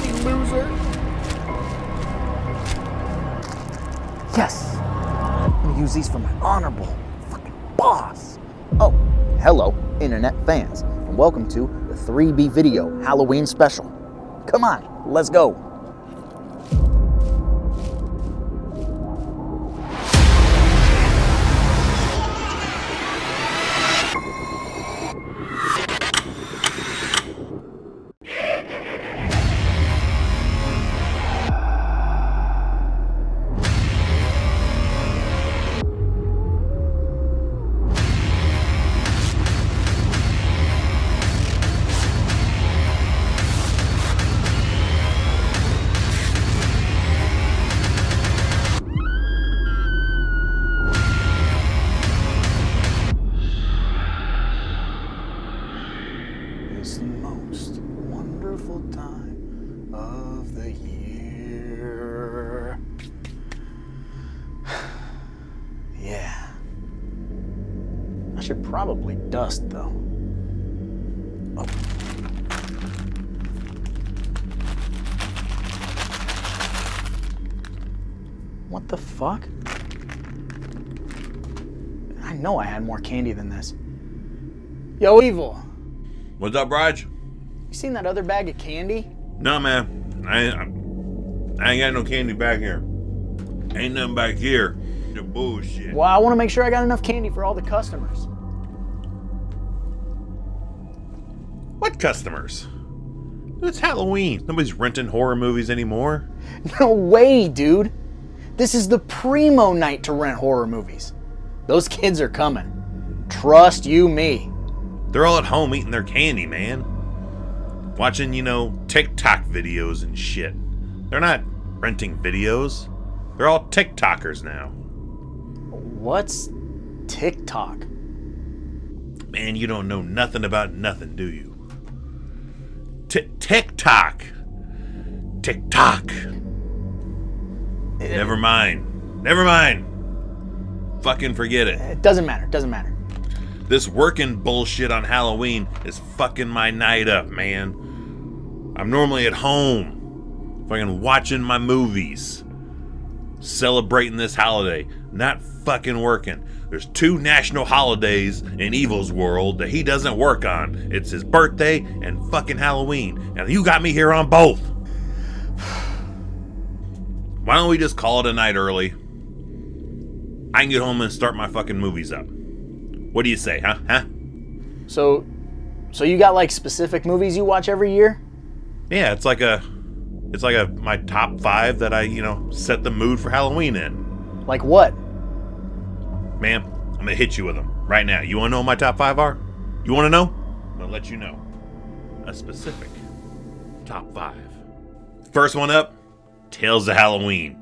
candy, loser. Yes. I'm gonna use these for my honorable fucking boss. Oh, hello, internet fans, and welcome to the 3B Video Halloween special. Come on, let's go. It's the most wonderful time of the year. Yeah. I should probably dust though. Oh. What the fuck? I know I had more candy than this. Yo, Evil. What's up, Raj? You seen that other bag of candy? No, man. I ain't got no candy back here. Ain't nothing back here. You're bullshit. Well, I want to make sure I got enough candy for all the customers. What customers? It's Halloween. Nobody's renting horror movies anymore. No way, dude. This is the primo night to rent horror movies. Those kids are coming. Trust you me. They're all at home eating their candy, man. Watching, TikTok videos and shit. They're not renting videos. They're all TikTokers now. What's TikTok? Man, you don't know nothing about nothing, do you? TikTok. TikTok. Never mind. Never mind. Fucking forget it. It doesn't matter. Doesn't matter. This working bullshit on Halloween is fucking my night up, man. I'm normally at home, fucking watching my movies, celebrating this holiday, not fucking working. There's 2 national holidays in Evil's world that he doesn't work on. It's his birthday and fucking Halloween. And you got me here on both. Why don't we just call it a night early? I can get home and start my fucking movies up. What do you say, huh? So you got like specific movies you watch every year? Yeah, it's like my top 5 that I, set the mood for Halloween in. Like what? Man, I'm gonna hit you with them right now. You wanna know what my top 5 are? You wanna know? I'm gonna let you know. A specific top 5. First one up, Tales of Halloween.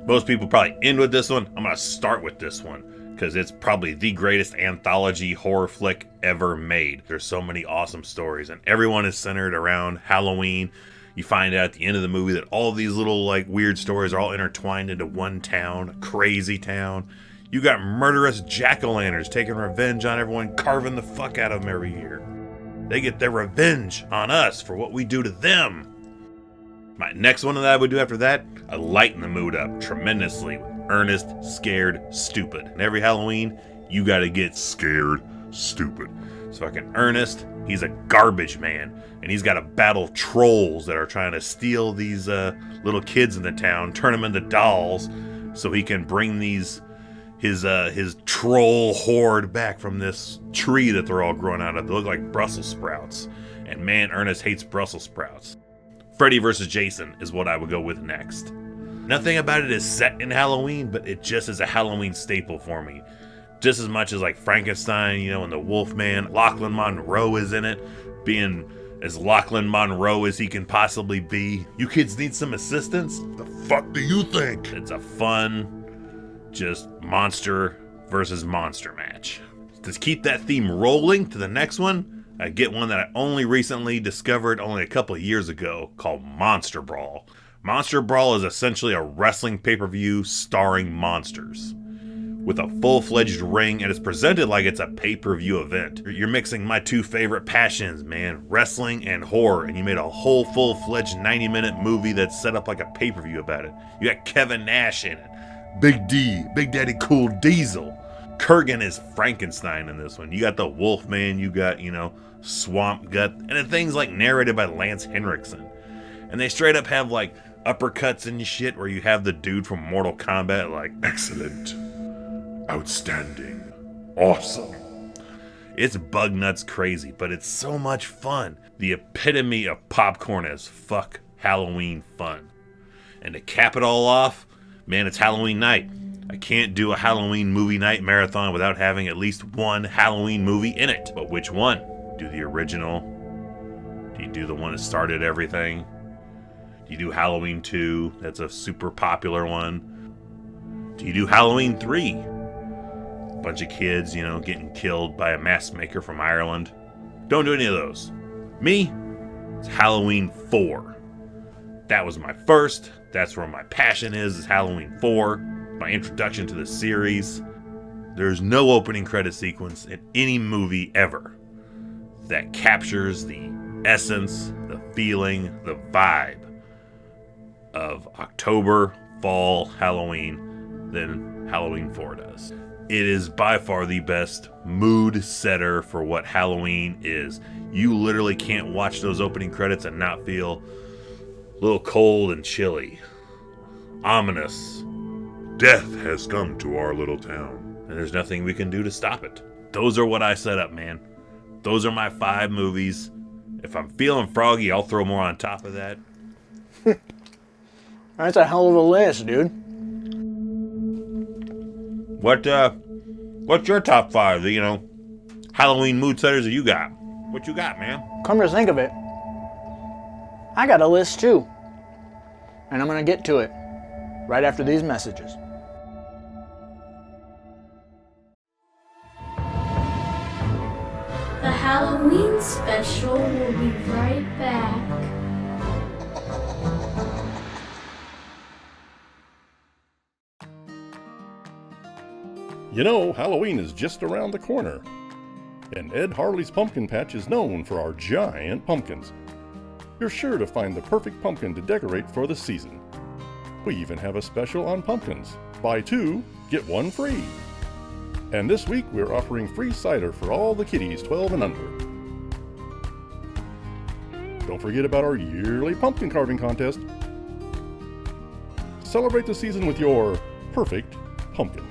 Most people probably end with this one. I'm gonna start with this one because it's probably the greatest anthology horror flick ever made. There's so many awesome stories, and everyone is centered around Halloween. You find out at the end of the movie that all these little weird stories are all intertwined into one town, a crazy town. You got murderous jack-o'-lanterns taking revenge on everyone, carving the fuck out of them every year. They get their revenge on us for what we do to them. My next one that I would do after that, I lighten the mood up tremendously with Ernest Scared Stupid. And every Halloween, you gotta get scared stupid. So fucking Ernest, he's a garbage man, and he's gotta battle trolls that are trying to steal these little kids in the town, turn them into dolls, so he can bring his troll horde back from this tree that they're all growing out of. They look like Brussels sprouts. And man, Ernest hates Brussels sprouts. Freddy vs. Jason is what I would go with next. Nothing about it is set in Halloween, but it just is a Halloween staple for me. Just as much as Frankenstein, and the Wolfman. Lachlan Monroe is in it, being as Lachlan Monroe as he can possibly be. You kids need some assistance? The fuck do you think? It's a fun, just monster versus monster match. To keep that theme rolling to the next one, I get one that I only recently discovered only a couple of years ago called Monster Brawl. Monster Brawl is essentially a wrestling pay-per-view starring monsters. with a full-fledged ring, and it's presented like it's a pay-per-view event. You're mixing my two favorite passions, man, wrestling and horror, and you made a whole full-fledged 90-minute movie that's set up like a pay-per-view about it. You got Kevin Nash in it, Big D, Big Daddy Cool Diesel. Kurgan is Frankenstein in this one. You got the Wolfman, you got, Swamp Gut, and the thing's like narrated by Lance Henriksen. And they straight up have like uppercuts and shit where you have the dude from Mortal Kombat like, excellent, outstanding, awesome. It's bug nuts crazy, but it's so much fun. The epitome of popcorn as fuck Halloween fun. And to cap it all off, man, it's Halloween night. I can't do a Halloween movie night marathon without having at least one Halloween movie in it. But which one? Do the original? Do you do the one that started everything? Do you do Halloween 2? That's a super popular one. Do you do Halloween 3? Bunch of kids, getting killed by a mask maker from Ireland. Don't do any of those. Me, it's Halloween 4. That was my first. That's where my passion is Halloween 4. My introduction to the series. There's no opening credit sequence in any movie ever that captures the essence, the feeling, the vibe of October, fall, Halloween than Halloween 4 does. It is by far the best mood setter for what Halloween is. You literally can't watch those opening credits and not feel a little cold and chilly, ominous. Death has come to our little town, and there's nothing we can do to stop it. Those are what I set up, man. Those are my 5 movies. If I'm feeling froggy, I'll throw more on top of that. That's a hell of a list, dude. What's your top 5, Halloween mood setters that you got? What you got, man? Come to think of it, I got a list too. And I'm gonna get to it right after these messages. The Halloween special will be right back. Halloween is just around the corner. And Ed Harley's Pumpkin Patch is known for our giant pumpkins. You're sure to find the perfect pumpkin to decorate for the season. We even have a special on pumpkins. Buy 2, get 1 free. And this week we're offering free cider for all the kiddies 12 and under. Don't forget about our yearly pumpkin carving contest. Celebrate the season with your perfect pumpkin.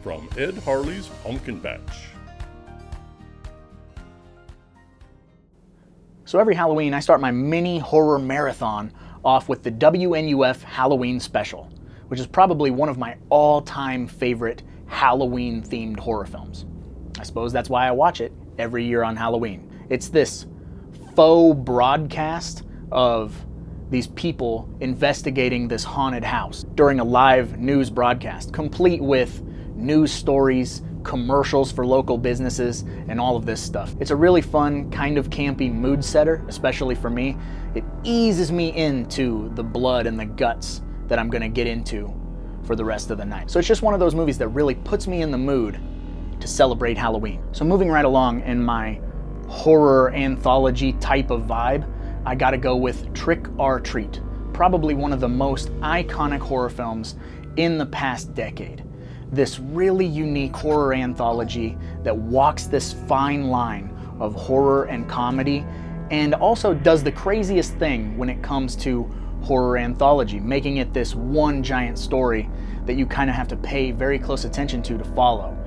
From Ed Harley's Pumpkin Patch. So every Halloween, I start my mini horror marathon off with the WNUF Halloween special, which is probably one of my all-time favorite Halloween-themed horror films. I suppose that's why I watch it every year on Halloween. It's this faux broadcast of these people investigating this haunted house during a live news broadcast, complete with news stories, commercials for local businesses, and all of this stuff. It's a really fun, kind of campy mood setter, especially for me. It eases me into the blood and the guts that I'm gonna get into for the rest of the night. So it's just one of those movies that really puts me in the mood to celebrate Halloween. So moving right along in my horror anthology type of vibe, I gotta go with Trick or Treat, probably one of the most iconic horror films in the past decade. This really unique horror anthology that walks this fine line of horror and comedy, and also does the craziest thing when it comes to horror anthology, making it this one giant story that you kind of have to pay very close attention to follow.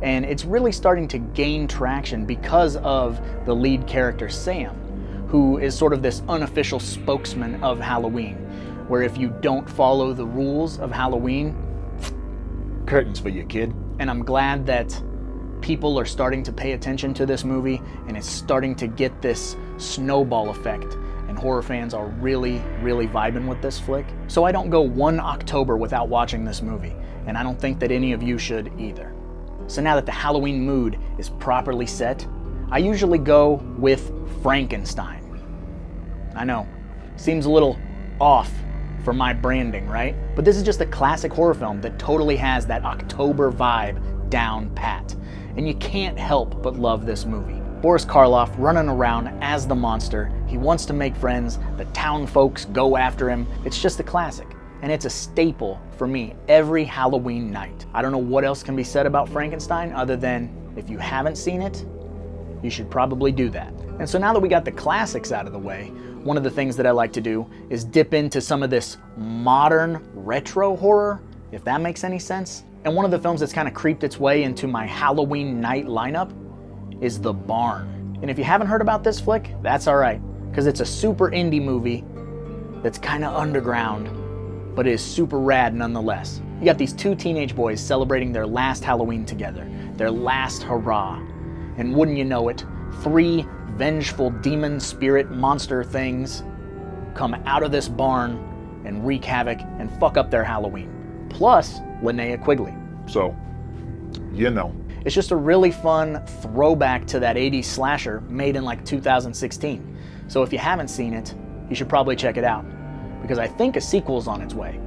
And it's really starting to gain traction because of the lead character, Sam, who is sort of this unofficial spokesman of Halloween, where if you don't follow the rules of Halloween, curtains for you, kid. And I'm glad that people are starting to pay attention to this movie, and it's starting to get this snowball effect, and horror fans are really, really vibing with this flick. So I don't go one October without watching this movie, and I don't think that any of you should either. So now that the Halloween mood is properly set, I usually go with Frankenstein. I know, seems a little off for my branding, right? But this is just a classic horror film that totally has that October vibe down pat. And you can't help but love this movie. Boris Karloff running around as the monster. He wants to make friends. The town folks go after him. It's just a classic. And it's a staple for me every Halloween night. I don't know what else can be said about Frankenstein other than if you haven't seen it, you should probably do that. And so now that we got the classics out of the way, one of the things that I like to do is dip into some of this modern retro horror, if that makes any sense. And one of the films that's kind of creeped its way into my Halloween night lineup is The Barn. And if you haven't heard about this flick, that's all right, because it's a super indie movie that's kind of underground, but is super rad nonetheless. You got these two teenage boys celebrating their last Halloween together, their last hurrah. And wouldn't you know it, 3 vengeful demon spirit monster things come out of this barn and wreak havoc and fuck up their Halloween. Plus, Linnea Quigley. So, you know. It's just a really fun throwback to that 80s slasher made in like 2016. So if you haven't seen it, you should probably check it out, because I think a sequel's on its way.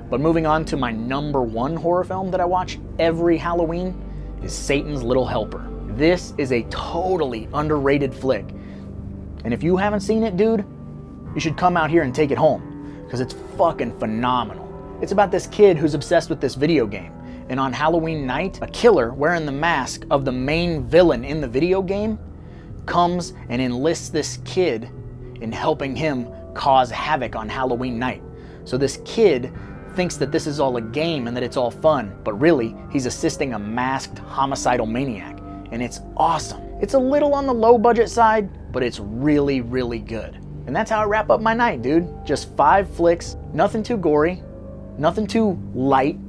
But moving on to my number 1 horror film that I watch every Halloween is Satan's Little Helper. This is a totally underrated flick. And if you haven't seen it, dude, you should come out here and take it home, because it's fucking phenomenal. It's about this kid who's obsessed with this video game. And on Halloween night, a killer wearing the mask of the main villain in the video game comes and enlists this kid in helping him cause havoc on Halloween night. So this kid thinks that this is all a game and that it's all fun, but really, he's assisting a masked homicidal maniac. And it's awesome. It's a little on the low budget side, but it's really, really good. And that's how I wrap up my night, dude. Just 5 flicks, nothing too gory, nothing too light,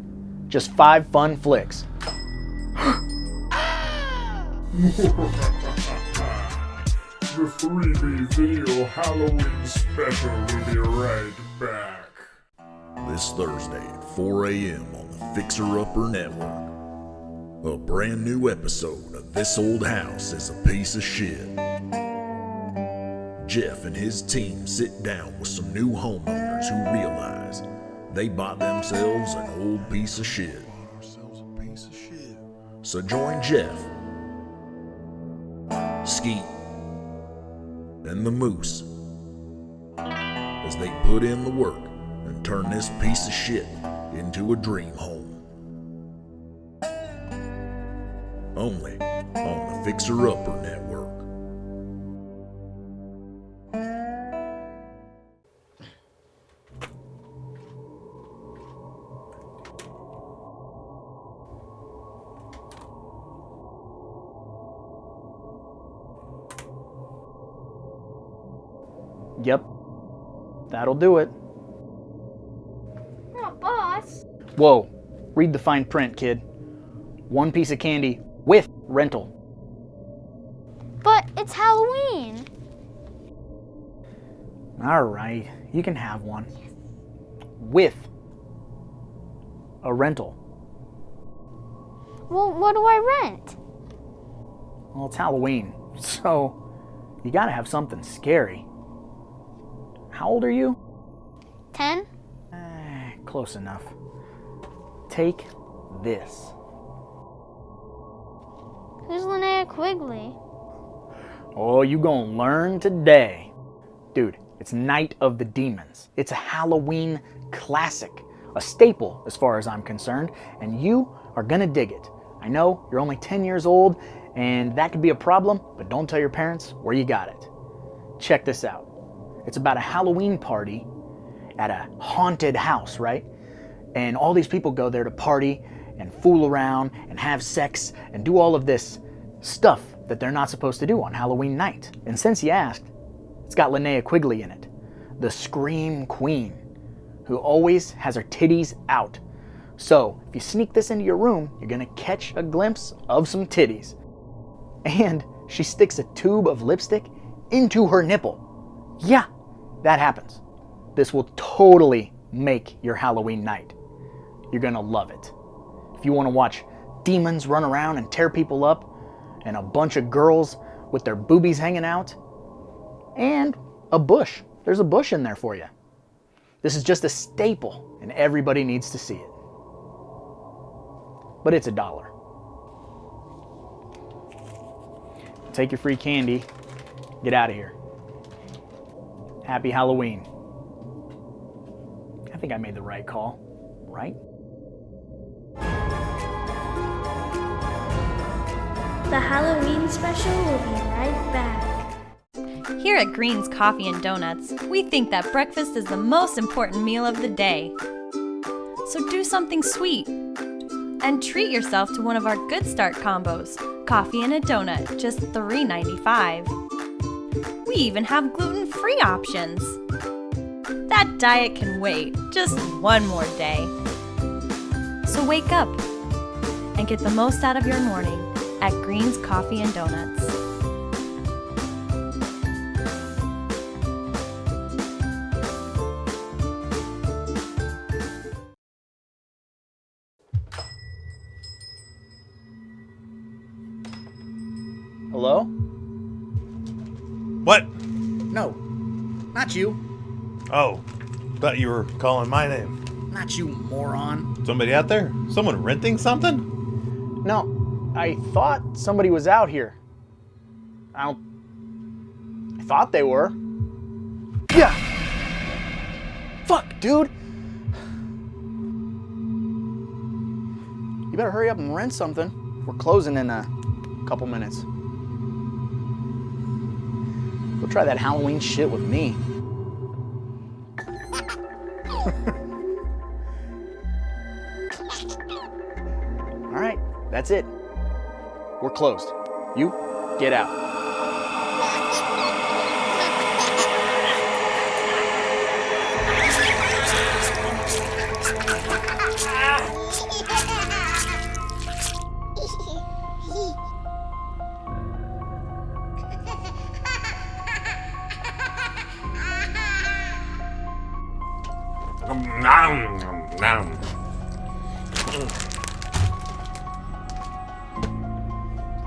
just 5 fun flicks. The 3B Video Halloween Special will be right back. This Thursday at 4 a.m. on the Fixer Upper Network. A brand new episode of This Old House is a Piece of Shit. Jeff and his team sit down with some new homeowners who realize they bought themselves an old piece of shit. So join Jeff, Skeet, and the Moose as they put in the work and turn this piece of shit into a dream home. Only on the Fixer Upper Network. Yep, that'll do it. Oh, boss. Whoa, read the fine print, kid. 1 piece of candy with rental. But it's Halloween. All right, you can have one. With a rental. Well, what do I rent? Well, it's Halloween, so you gotta have something scary. How old are you? 10? Close enough. Take this. Who's Linnea Quigley? Oh, you gonna learn today. Dude, it's Night of the Demons. It's a Halloween classic, a staple as far as I'm concerned, and you are gonna dig it. I know you're only 10 years old, and that could be a problem, but don't tell your parents where you got it. Check this out. It's about a Halloween party at a haunted house, right? And all these people go there to party and fool around and have sex and do all of this stuff that they're not supposed to do on Halloween night. And since you asked, it's got Linnea Quigley in it, the Scream Queen, who always has her titties out. So if you sneak this into your room, you're gonna catch a glimpse of some titties. And she sticks a tube of lipstick into her nipple. Yeah, that happens. This will totally make your Halloween night. You're gonna love it. If you wanna watch demons run around and tear people up, and a bunch of girls with their boobies hanging out, and a bush. There's a bush in there for you. This is just a staple, and everybody needs to see it. But it's $1. Take your free candy. Get out of here. Happy Halloween. I think I made the right call, right? The Halloween special will be right back. Here at Green's Coffee and Donuts, we think that breakfast is the most important meal of the day. So do something sweet and treat yourself to one of our Good Start combos, coffee and a donut, just $3.95. We even have gluten-free options. That diet can wait just one more day. So wake up and get the most out of your morning at Green's Coffee and Donuts. Hello? What? No, not you. Oh, thought you were calling my name. Not you, moron. Somebody out there? Someone renting something? No, I thought somebody was out here. I thought they were. Yeah! Fuck, dude! You better hurry up and rent something. We're closing in a couple minutes. Go try that Halloween shit with me. All right, that's it. We're closed. You get out.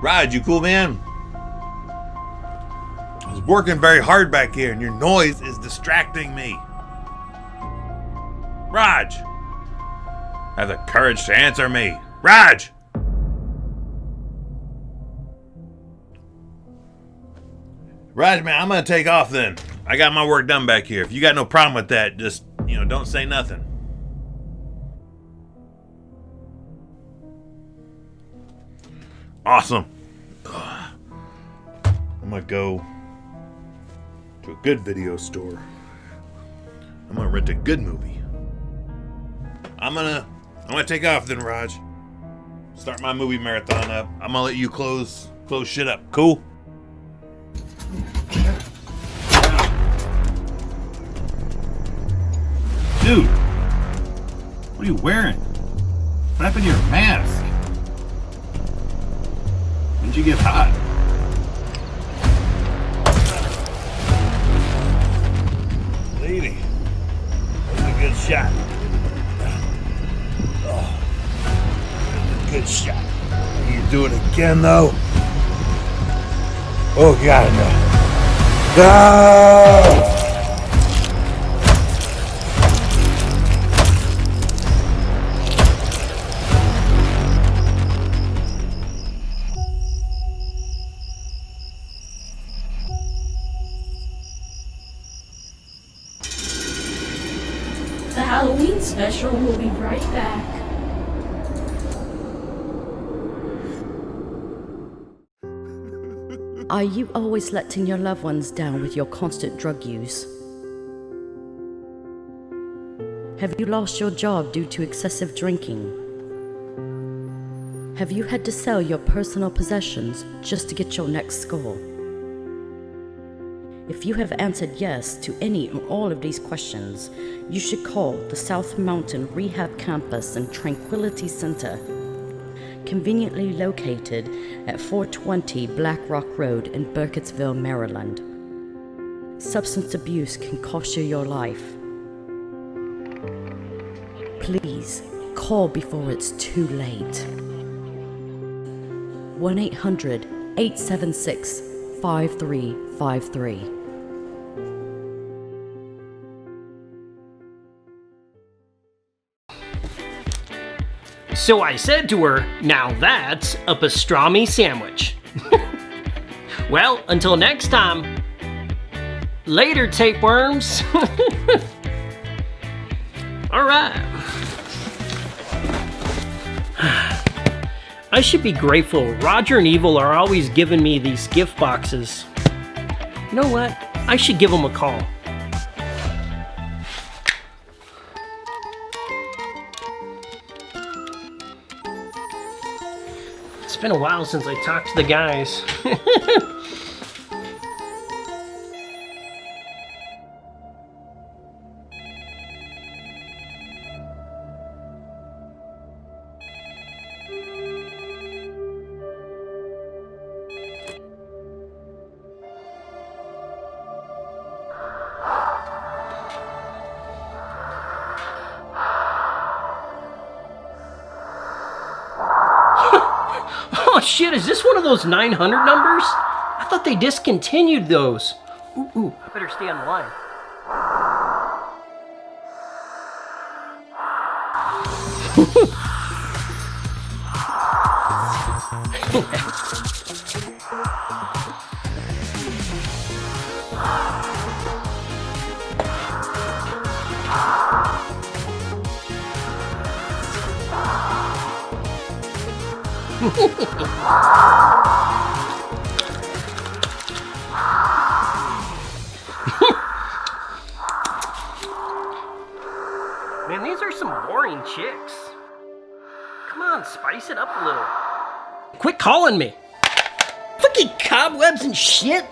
Rod, you cool, man? I was working very hard back here and your noise is distracting me. Raj! Have the courage to answer me. Raj! Raj, man, I'm gonna take off then. I got my work done back here. If you got no problem with that, just, don't say nothing. Awesome. I'm gonna go to a good video store. I'm gonna rent a good movie. I'm gonna take off then, Raj. Start my movie marathon up. I'm gonna let you close shit up. Cool? Dude, what are you wearing? What happened to your mask? When'd you get hot? Lady, that was a good shot. Oh, good shot. You do it again, though? Oh, God, no. No! The Halloween special will be right back. Are you always letting your loved ones down with your constant drug use? Have you lost your job due to excessive drinking? Have you had to sell your personal possessions just to get your next score? If you have answered yes to any or all of these questions, you should call the South Mountain Rehab Campus and Tranquility Center, conveniently located at 420 Black Rock Road in Burkittsville, Maryland. Substance abuse can cost you your life. Please call before it's too late. 1-800-876-5353. So I said to her, now that's a pastrami sandwich. Well, until next time, later, tapeworms. All right. I should be grateful. Roger and Evil are always giving me these gift boxes. You know what? I should give them a call. It's been a while since I talked to the guys. Oh shit, is this one of those 900 numbers? I thought they discontinued those. Ooh, I better stay on the line. Man, these are some boring chicks. Come on, spice it up a little. Quit calling me. Fucking cobwebs and shit.